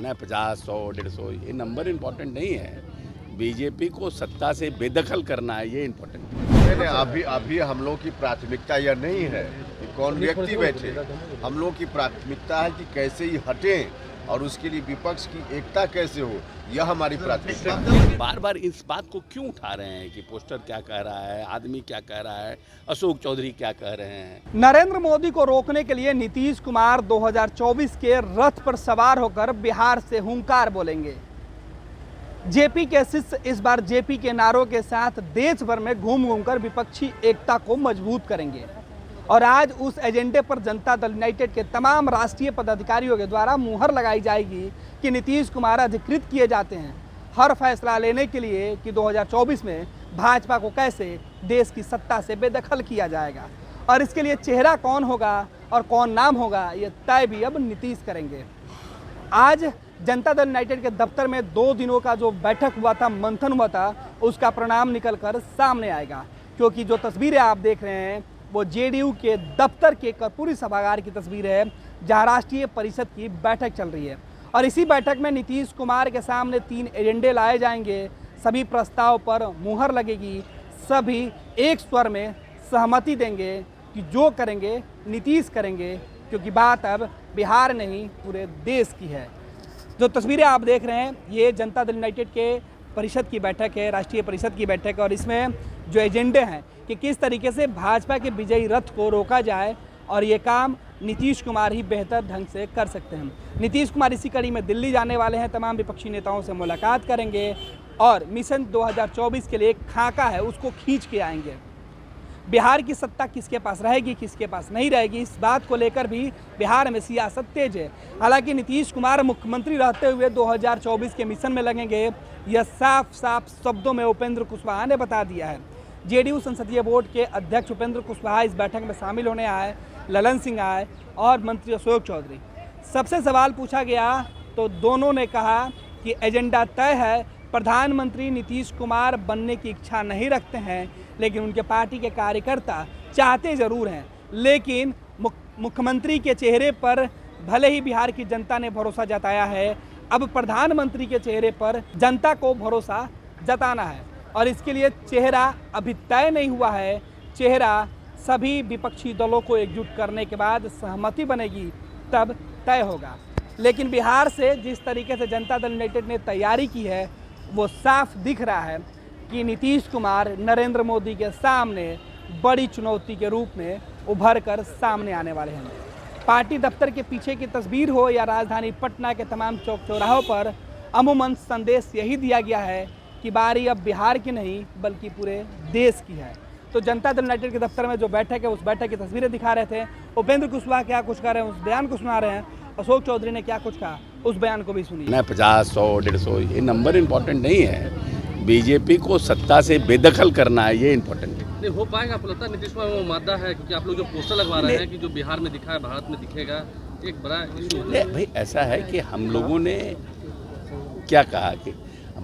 ना 50, 100, 150 ये number important नहीं है। बीजेपी को सत्ता से बेदखल करना है, ये इम्पोर्टेंट है। नहीं, अभी हम लोग की प्राथमिकता यह नहीं है कि कौन व्यक्ति बैठे। हम लोग की प्राथमिकता है कि कैसे ही हटें और उसके लिए विपक्ष की एकता कैसे हो, यह हमारी प्राथमिकता है। बार बार इस बात को क्यों उठा रहे हैं कि पोस्टर क्या कह रहा है, आदमी क्या कह रहा है, अशोक चौधरी क्या कह रहे हैं। नरेंद्र मोदी को रोकने के लिए नीतीश कुमार 2024 के रथ पर सवार होकर बिहार से हुंकार बोलेंगे। जेपी के शिष्य इस बार जेपी के नारों के साथ देश भर में घूम घूमकर विपक्षी एकता को मजबूत करेंगे और आज उस एजेंडे पर जनता दल यूनाइटेड के तमाम राष्ट्रीय पदाधिकारियों के द्वारा मुहर लगाई जाएगी कि नीतीश कुमार अधिकृत किए जाते हैं हर फैसला लेने के लिए कि 2024 में भाजपा को कैसे देश की सत्ता से बेदखल किया जाएगा और इसके लिए चेहरा कौन होगा और कौन नाम होगा ये तय भी अब नीतीश करेंगे। आज जनता दल यूनाइटेड के दफ्तर में 2 दिनों का जो बैठक हुआ था, मंथन हुआ था, उसका परिणाम निकलकर सामने आएगा क्योंकि जो तस्वीरें आप देख रहे हैं वो जेडीयू के दफ्तर के कर्पूरी सभागार की तस्वीर है जहां राष्ट्रीय परिषद की बैठक चल रही है और इसी बैठक में नीतीश कुमार के सामने 3 एजेंडे लाए जाएंगे। सभी प्रस्ताव पर मुहर लगेगी, सभी एक स्वर में सहमति देंगे कि जो करेंगे नीतीश करेंगे क्योंकि बात अब बिहार नहीं पूरे देश की है। जो तस्वीरें आप देख रहे हैं ये जनता दल यूनाइटेड के परिषद की बैठक है, राष्ट्रीय परिषद की बैठक है और इसमें जो एजेंडे हैं कि किस तरीके से भाजपा के विजयी रथ को रोका जाए और ये काम नीतीश कुमार ही बेहतर ढंग से कर सकते हैं। नीतीश कुमार इसी कड़ी में दिल्ली जाने वाले हैं, तमाम विपक्षी नेताओं से मुलाकात करेंगे और मिशन 2024 के लिए एक खाका है उसको खींच के आएंगे। बिहार की सत्ता किसके पास रहेगी, किसके पास नहीं रहेगी, इस बात को लेकर भी बिहार में सियासत तेज है। हालांकि नीतीश कुमार मुख्यमंत्री रहते हुए 2024 के मिशन में लगेंगे, यह साफ साफ शब्दों में उपेंद्र कुशवाहा ने बता दिया है। जेडीयू संसदीय बोर्ड के अध्यक्ष उपेंद्र कुशवाहा इस बैठक में शामिल होने आए, ललन सिंह आए और मंत्री अशोक चौधरी। सबसे सवाल पूछा गया तो दोनों ने कहा कि एजेंडा तय है, प्रधानमंत्री नीतीश कुमार बनने की इच्छा नहीं रखते हैं लेकिन उनके पार्टी के कार्यकर्ता चाहते ज़रूर हैं, लेकिन मुख्यमंत्री के चेहरे पर भले ही बिहार की जनता ने भरोसा जताया है, अब प्रधानमंत्री के चेहरे पर जनता को भरोसा जताना है और इसके लिए चेहरा अभी तय नहीं हुआ है। चेहरा सभी विपक्षी दलों को एकजुट करने के बाद सहमति बनेगी तब तय होगा। लेकिन बिहार से जिस तरीके से जनता दल यूनाइटेड ने तैयारी की है वो साफ दिख रहा है कि नीतीश कुमार नरेंद्र मोदी के सामने बड़ी चुनौती के रूप में उभर कर सामने आने वाले हैं। पार्टी दफ्तर के पीछे की तस्वीर हो या राजधानी पटना के तमाम चौक चौराहों पर अमूमन संदेश यही दिया गया है कि बारी अब बिहार की नहीं बल्कि पूरे देश की है। तो जनता दल यूनाइटेड के दफ्तर में जो बैठक है उस बैठक की तस्वीरें दिखा रहे थे। उपेंद्र कुशवाहा क्या कुछ कर रहे हैं उस बयान को सुना रहे हैं, अशोक चौधरी ने क्या कुछ कहा उस बयान को भी सुनिए। ना 50, 100, 150 ये नंबर इम्पोर्टेंट नहीं है। बीजेपी को सत्ता से बेदखल करना है, ये इम्पोर्टेंट है। नहीं हो पाएगा आपको लगता है नीतीश कुमार वो मादा है क्योंकि आप लोग जो पोस्टर लगवा रहे हैं कि जो बिहार में दिखा है भारत में दिखेगा, एक बड़ा इशू है। भाई ऐसा है कि हम लोगों ने क्या कहा कि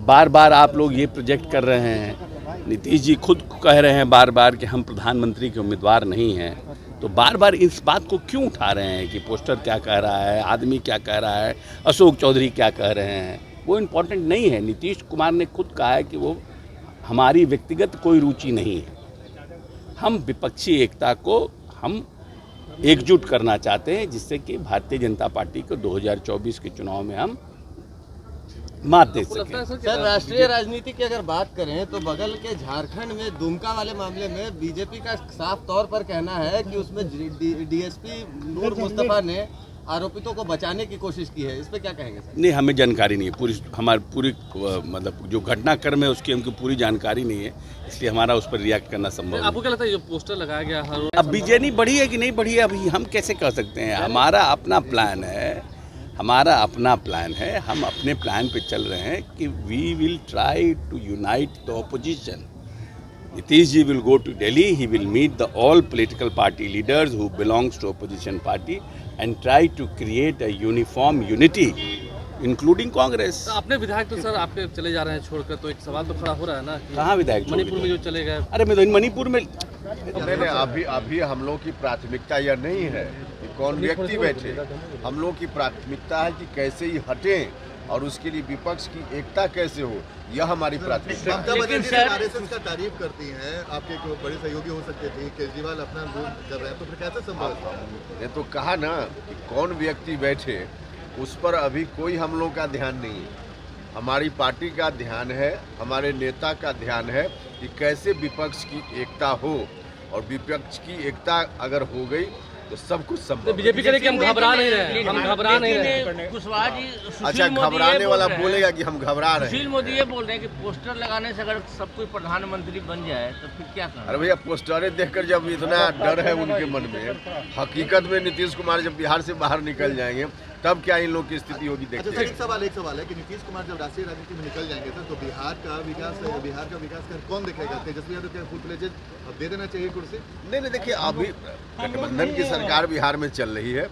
बार बार आप लोग ये प्रोजेक्ट कर रहे हैं, नीतीश जी खुद कह रहे हैं बार बार कि हम प्रधानमंत्री के उम्मीदवार नहीं हैं, तो बार बार इस बात को क्यों उठा रहे हैं कि पोस्टर क्या कह रहा है, आदमी क्या कह रहा है, अशोक चौधरी क्या कह रहे हैं, वो इम्पोर्टेंट नहीं है। नीतीश कुमार ने खुद कहा है कि वो हमारी व्यक्तिगत कोई रुचि नहीं है, हम विपक्षी एकता को हम एकजुट करना चाहते हैं जिससे कि भारतीय जनता पार्टी को 2024 के चुनाव में हम मात दे सकें। सर, राष्ट्रीय राजनीति की अगर बात करें तो बगल के झारखंड में दुमका वाले मामले में बीजेपी का साफ तौर पर कहना है कि उसमें डीएसपी नूर मुस्तफा ने आरोपितों को बचाने की कोशिश की है, इस पे क्या कहेंगे सर? नहीं, हमें जानकारी नहीं है, हमारी पूरी मतलब जो घटनाक्रम है उसकी हमको पूरी जानकारी नहीं है, इसलिए हमारा उस पर रिएक्ट करना संभव नहीं। आपको क्या लगता है ये पोस्टर लगाया गया हर अब बीजेपी बढ़ी है कि नहीं बढ़ी है अभी हम कैसे कह सकते हैं। हमारा अपना प्लान है, हम अपने प्लान पे चल रहे हैं कि we will try to unite the opposition. Nitish ji will go to Delhi, he will meet the all political party leaders who belongs to opposition party and try to create a uniform unity including Congress। तो अपने विधायक तो sir आपके चले जा रहे हैं छोड़कर, तो एक सवाल तो खड़ा हो रहा है ना कि कहाँ विधायक मणिपुर में जो चले गए। अरे मैं तो मणिपुर में नहीं, अभी हम लोग की प्राथमिकता यह नहीं है कि कौन व्यक्ति बैठे। हम लोग की प्राथमिकता है कि कैसे ही हटें और उसके लिए विपक्ष की एकता कैसे हो, यह हमारी प्राथमिकता है। ममता बनर्जी आरएसएस का तारीफ करती हैं, आपके एक बड़े सहयोगी हो सकते थे, केजरीवाल अपना विरोध कर रहे हैं, तो फिर कैसे संभव है? मैंने तो कहा ना कि कौन व्यक्ति बैठे उस पर अभी कोई हम लोग का ध्यान नहीं है। हमारी पार्टी का ध्यान है, हमारे नेता का ध्यान है कि कैसे विपक्ष की एकता हो, और विपक्ष की एकता अगर हो गई तो सब कुछ संभव है। बीजेपी कह रही कि हम घबरा नहीं रहे, हम घबरा नहीं रहे। कुशवाहा जी, अच्छा, घबराने वाला बोलेगा कि हम घबरा रहे हैं। सुशील मोदी ये बोल रहे हैं कि पोस्टर लगाने से अगर सब कोई प्रधानमंत्री बन जाए तो फिर क्या करना? अरे भैया, पोस्टरें देखकर जब इतना डर है उनके मन में, हकीकत में नीतीश कुमार जब बिहार से बाहर निकल जाएंगे तब क्या इन लोग की स्थिति होगी, देखते अच्छा, हैं। एक सवाल है कि नीतीश कुमार जब राष्ट्रीय राजनीति में निकल जाएंगे सर, तो बिहार का विकास कौन देखेगा? तेजस्वी यादव क्या फुल फ्लेजेड अब दे देना चाहिए कुर्सी? नहीं, देखिए, अभी गठबंधन की सरकार बिहार में चल रही है।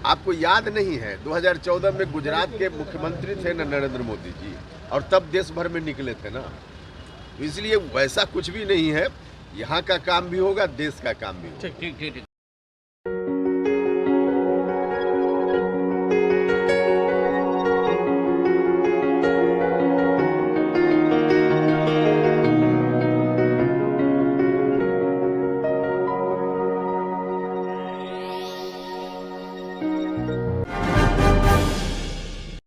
आपको याद नहीं है 2014 में गुजरात के मुख्यमंत्री थे ना नरेंद्र मोदी जी, और तब देश भर में निकले थे ना। तो इसलिए वैसा कुछ भी नहीं है, यहाँ का काम भी होगा, देश का काम भी होगा। ठीक।